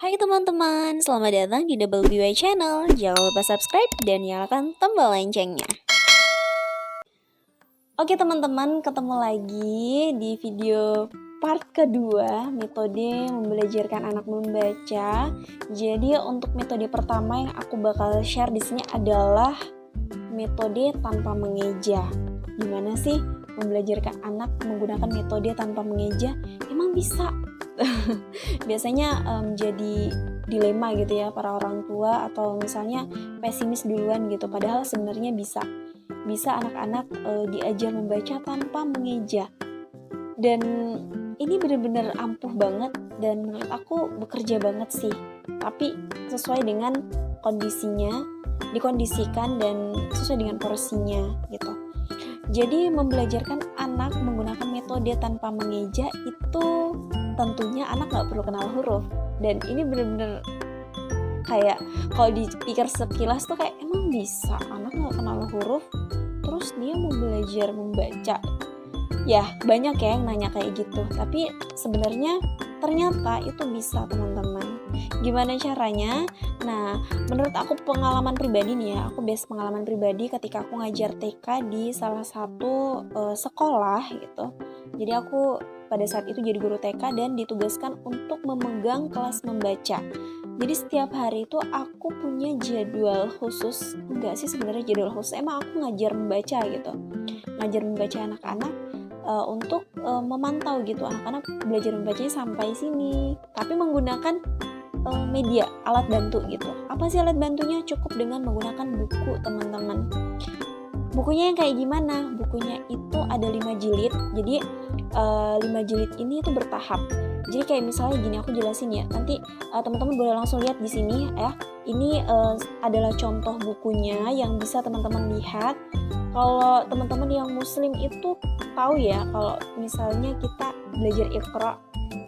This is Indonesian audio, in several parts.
Hai teman-teman, selamat datang di Double BY Channel. Jangan lupa subscribe dan nyalakan tombol loncengnya. Oke teman-teman, ketemu lagi di video part kedua metode membelajarkan anak membaca. Jadi untuk metode pertama yang aku bakal share di sini adalah metode tanpa mengeja. Gimana sih membelajarkan anak menggunakan metode tanpa mengeja? Emang bisa? Biasanya jadi dilema gitu ya para orang tua, atau misalnya pesimis duluan gitu, padahal sebenarnya bisa anak-anak diajar membaca tanpa mengeja, dan ini benar-benar ampuh banget dan menurut aku bekerja banget sih, tapi sesuai dengan kondisinya, dikondisikan dan sesuai dengan porsinya gitu. Jadi membelajarkan anak menggunakan metode tanpa mengeja itu tentunya anak gak perlu kenal huruf. Dan ini bener-bener kayak kalau dipikir sekilas tuh kayak emang bisa anak gak kenal huruf terus dia mau belajar membaca. Ya banyak ya yang nanya kayak gitu, tapi sebenarnya ternyata itu bisa teman-teman. Gimana caranya? Nah, menurut aku pengalaman pribadi nih ya, aku base pengalaman pribadi ketika aku ngajar TK di salah satu sekolah gitu. Jadi aku pada saat itu jadi guru TK dan ditugaskan untuk memegang kelas membaca. Jadi setiap hari itu aku punya jadwal khusus, enggak sih sebenarnya jadwal khusus, emang aku ngajar membaca gitu. Ngajar membaca anak-anak untuk memantau gitu anak-anak belajar membacanya sampai sini, tapi menggunakan media, alat bantu gitu. Apa sih alat bantunya? Cukup dengan menggunakan buku teman-teman. Bukunya yang kayak gimana? Bukunya itu ada 5 jilid, jadi 5 jilid ini itu bertahap. Jadi kayak misalnya gini, aku jelasin ya, nanti teman-teman boleh langsung lihat di sini ya. Ini adalah contoh bukunya yang bisa teman-teman lihat. Kalau teman-teman yang muslim itu tahu ya, kalau misalnya kita belajar Iqra,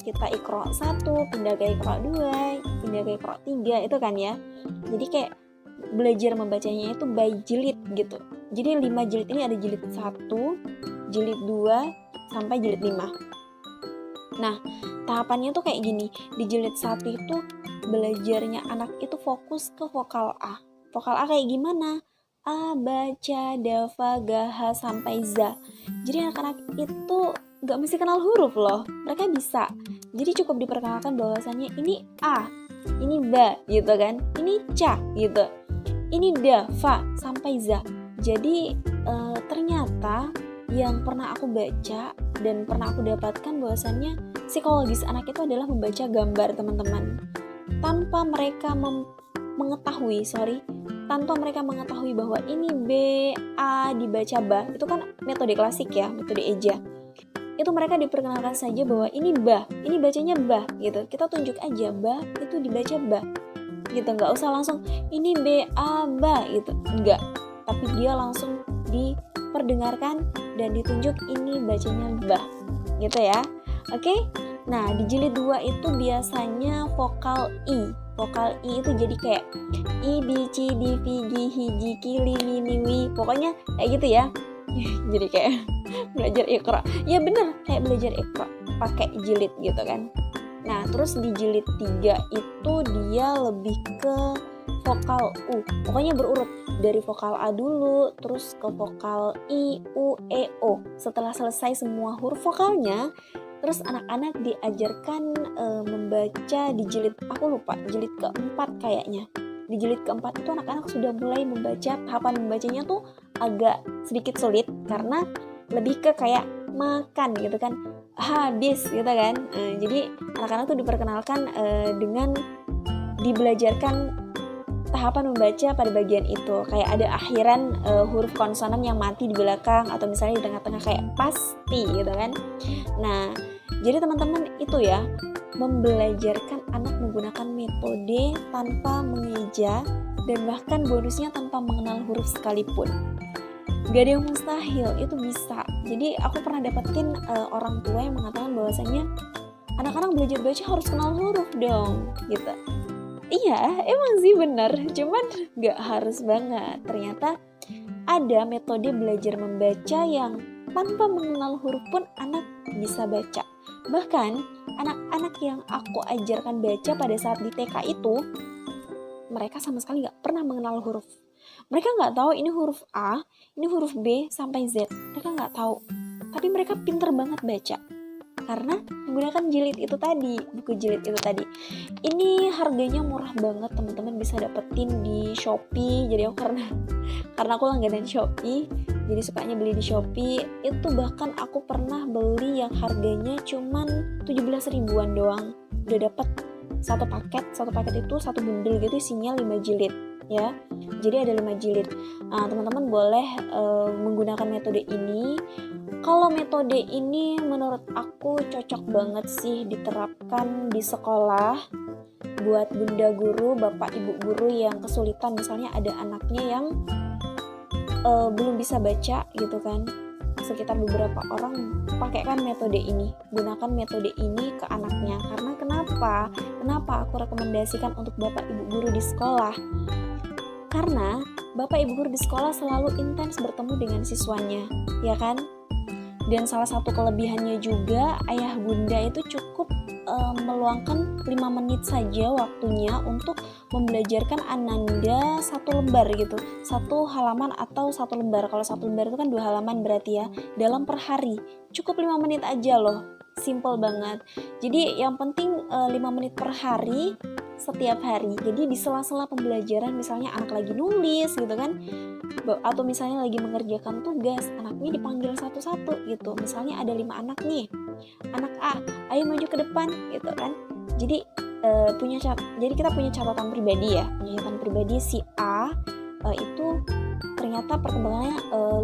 kita Iqra 1, pindah ke Iqra 2, pindah ke Iqra 3, itu kan ya. Jadi kayak belajar membacanya itu by jilid gitu. Jadi 5 jilid ini ada jilid 1, jilid 2, sampai jilid 5. Nah, tahapannya tuh kayak gini. Di jilid 1 itu belajarnya anak itu fokus ke vokal A. Vokal A kayak gimana? A, baca, dafa, gaha, sampai za. Jadi anak-anak itu gak mesti kenal huruf loh. Mereka bisa. Jadi cukup diperkenalkan bahwasannya ini A, ini ba gitu kan, ini ca gitu, ini da, fa, sampai za. Jadi ternyata yang pernah aku baca dan pernah aku dapatkan bahwasannya psikologis anak itu adalah membaca gambar teman-teman. Tanpa mereka tanpa mereka mengetahui bahwa ini B, A dibaca ba, itu kan metode klasik ya, metode eja. Itu mereka diperkenalkan saja bahwa ini ba, ini bacanya ba gitu. Kita tunjuk aja ba itu dibaca ba gitu, nggak usah langsung ini B A ba gitu, enggak. Tapi dia langsung diperdengarkan dan ditunjuk ini bacanya ba gitu ya. Oke? Nah, di jilid 2 itu biasanya vokal I. Vokal I itu jadi kayak I, B, C, D, V, G, H, J, K, L, M, N, W. Pokoknya kayak gitu ya. Jadi kayak belajar Iqra. Ya bener, kayak belajar Iqra pakai jilid gitu kan. Nah, terus di jilid 3 itu dia lebih ke vokal U. Pokoknya berurut dari vokal A dulu, terus ke vokal I, U, E, O. Setelah selesai semua huruf vokalnya, terus anak-anak diajarkan membaca di jilid, aku lupa, jilid keempat kayaknya. Di jilid keempat itu anak-anak sudah mulai membaca, tahapan membacanya tuh agak sedikit sulit karena lebih ke kayak makan gitu kan, habis gitu kan. Jadi anak-anak tuh diperkenalkan dengan dibelajarkan tahapan membaca pada bagian itu, kayak ada akhiran huruf konsonan yang mati di belakang, atau misalnya di tengah-tengah kayak pasti gitu kan. Nah, jadi teman-teman itu ya, membelajarkan anak menggunakan metode tanpa mengeja dan bahkan bonusnya tanpa mengenal huruf sekalipun. Gak ada yang mustahil, itu bisa. Jadi aku pernah dapetin orang tua yang mengatakan bahwasanya anak-anak belajar baca harus kenal huruf dong gitu. Iya, emang sih benar, cuman gak harus banget. Ternyata ada metode belajar membaca yang tanpa mengenal huruf pun anak bisa baca. Bahkan anak-anak yang aku ajarkan baca pada saat di TK itu, mereka sama sekali nggak pernah mengenal huruf. Mereka nggak tahu ini huruf A, ini huruf B sampai Z. Mereka nggak tahu. Tapi mereka pinter banget baca. Karena menggunakan jilid itu tadi, buku jilid itu tadi. Ini harganya murah banget, teman-teman bisa dapetin di Shopee. Jadi aku karena aku langganan Shopee, jadi sukanya beli di Shopee. Itu bahkan aku pernah beli yang harganya cuman 17 ribuan doang. Udah dapet satu paket itu satu bundle gitu, isinya 5 jilid ya. Jadi ada 5 jilid. Nah, teman-teman boleh menggunakan metode ini. Kalau metode ini menurut aku cocok banget sih diterapkan di sekolah buat bunda guru, bapak ibu guru yang kesulitan, misalnya ada anaknya yang belum bisa baca gitu kan. Sekitar beberapa orang pakaikan metode ini, gunakan metode ini ke anaknya. Karena kenapa aku rekomendasikan untuk bapak ibu guru di sekolah? Karena bapak ibu guru di sekolah selalu intens bertemu dengan siswanya, ya kan? Dan salah satu kelebihannya juga, ayah bunda itu cukup meluangkan 5 menit saja waktunya untuk membelajarkan Ananda satu lembar gitu, satu halaman atau satu lembar. Kalau satu lembar itu kan 2 halaman berarti ya, dalam per hari. Cukup 5 menit aja loh, simple banget. Jadi yang penting 5 menit per hari, setiap hari. Jadi di sela-sela pembelajaran, misalnya anak lagi nulis gitu kan, atau misalnya lagi mengerjakan tugas, anaknya dipanggil satu-satu gitu. Misalnya ada 5 anak nih, anak A, ayo maju ke depan gitu kan. Jadi jadi kita punya catatan pribadi ya, si A itu ternyata perkembangannya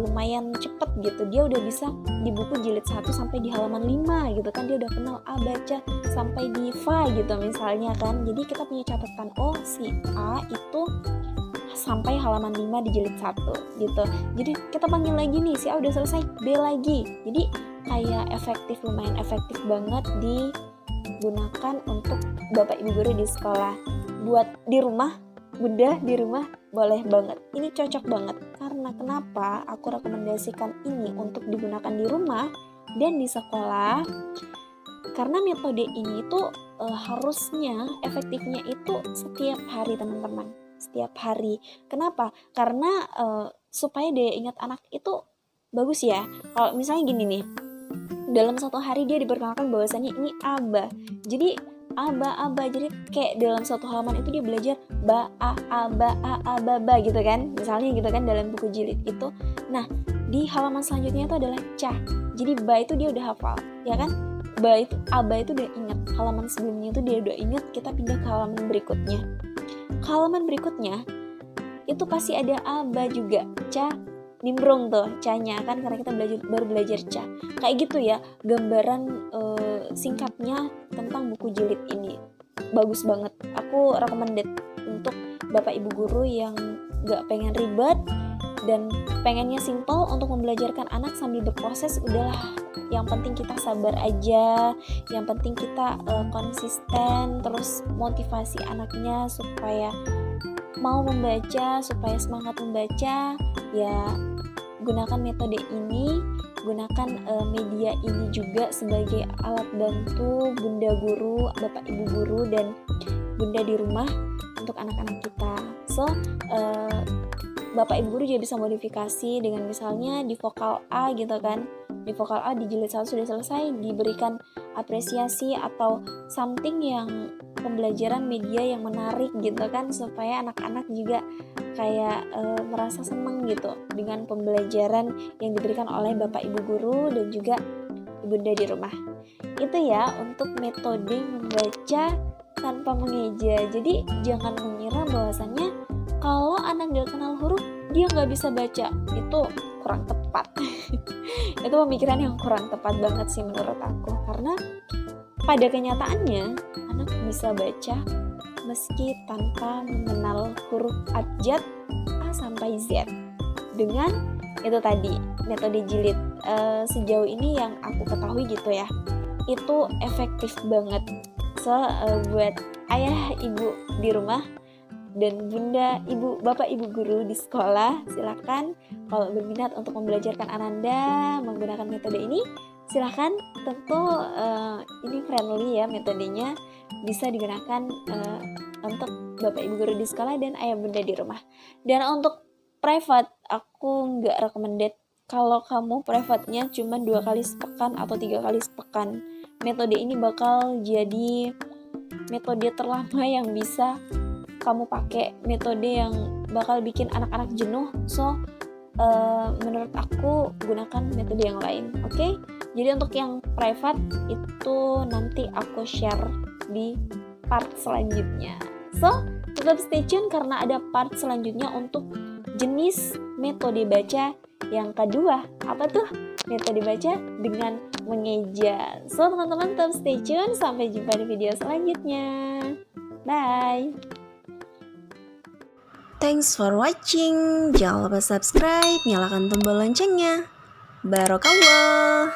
lumayan cepet gitu. Dia udah bisa di buku jilid 1 sampai di halaman 5 gitu kan. Dia udah kenal A baca sampai di Fa gitu misalnya kan. Jadi kita punya catatan, oh si A itu sampai halaman 5 di jilid 1 gitu. Jadi kita panggil lagi nih, si A udah selesai, B lagi. Jadi kayak lumayan efektif banget digunakan untuk bapak ibu guru di sekolah. Buat di rumah, bunda di rumah boleh banget. Ini cocok banget. Karena kenapa aku rekomendasikan ini untuk digunakan di rumah dan di sekolah? Karena metode ini tuh harusnya efektifnya itu setiap hari, teman-teman. Setiap hari. Kenapa? Karena supaya daya ingat anak itu bagus ya. Kalau misalnya gini nih, dalam satu hari dia diperkenalkan bahwasannya ini aba. Jadi aba. Jadi kayak dalam satu halaman itu dia belajar ba, a, ba gitu kan. Misalnya gitu kan dalam buku jilid itu. Nah, di halaman selanjutnya itu adalah ca. Jadi ba itu dia udah hafal, ya kan? Aba itu udah ingat. Halaman sebelumnya itu dia udah ingat, kita pindah ke halaman berikutnya. Halaman berikutnya itu pasti ada aba juga, ca nimbrung tuh ca-nya kan, karena kita baru belajar ca. Kayak gitu ya gambaran singkatnya tentang buku jilid ini. Bagus banget. Aku recommended untuk bapak ibu guru yang gak pengen ribet dan pengennya simple untuk membelajarkan anak sambil berproses. Udahlah, yang penting kita sabar aja, yang penting kita konsisten, terus motivasi anaknya supaya mau membaca, supaya semangat membaca. Ya, gunakan metode ini, gunakan media ini juga sebagai alat bantu bunda guru, bapak ibu guru, dan bunda di rumah untuk anak-anak kita. So, bapak ibu guru juga bisa modifikasi dengan misalnya di vokal A gitu kan. Di vokal A di jilid 1 sudah selesai, diberikan apresiasi atau something yang pembelajaran media yang menarik gitu kan, supaya anak-anak juga kayak merasa seneng gitu dengan pembelajaran yang diberikan oleh bapak ibu guru dan juga bunda di rumah. Itu ya untuk metode membaca tanpa mengeja. Jadi jangan mengira bahwasannya kalau anak gak kenal huruf dia gak bisa baca. Itu kurang tepat. Itu pemikiran yang kurang tepat banget sih menurut aku. Karena pada kenyataannya anak bisa baca meski tanpa mengenal huruf abjad A sampai Z. Dengan itu tadi metode jilid, sejauh ini yang aku ketahui gitu ya, itu efektif banget. So buat ayah ibu di rumah dan bunda ibu bapak ibu guru di sekolah, silakan kalau berminat untuk membelajarkan Ananda menggunakan metode ini, silahkan. Tentu ini friendly ya metodenya, bisa digunakan untuk Bapak Ibu guru di sekolah dan ayah bunda di rumah. Dan untuk private, aku nggak recommended kalau kamu private-nya cuma 2 kali sepekan atau 3 kali sepekan. Metode ini bakal jadi metode terlama yang bisa kamu pakai, metode yang bakal bikin anak-anak jenuh. So menurut aku gunakan metode yang lain. Oke? Jadi untuk yang private itu nanti aku share di part selanjutnya. So tetap stay tune karena ada part selanjutnya untuk jenis metode baca yang kedua. Apa tuh? Metode baca dengan mengeja. So teman-teman tetap stay tune, sampai jumpa di video selanjutnya. Bye. Thanks for watching. Jangan lupa subscribe, nyalakan tombol loncengnya. Barokallah.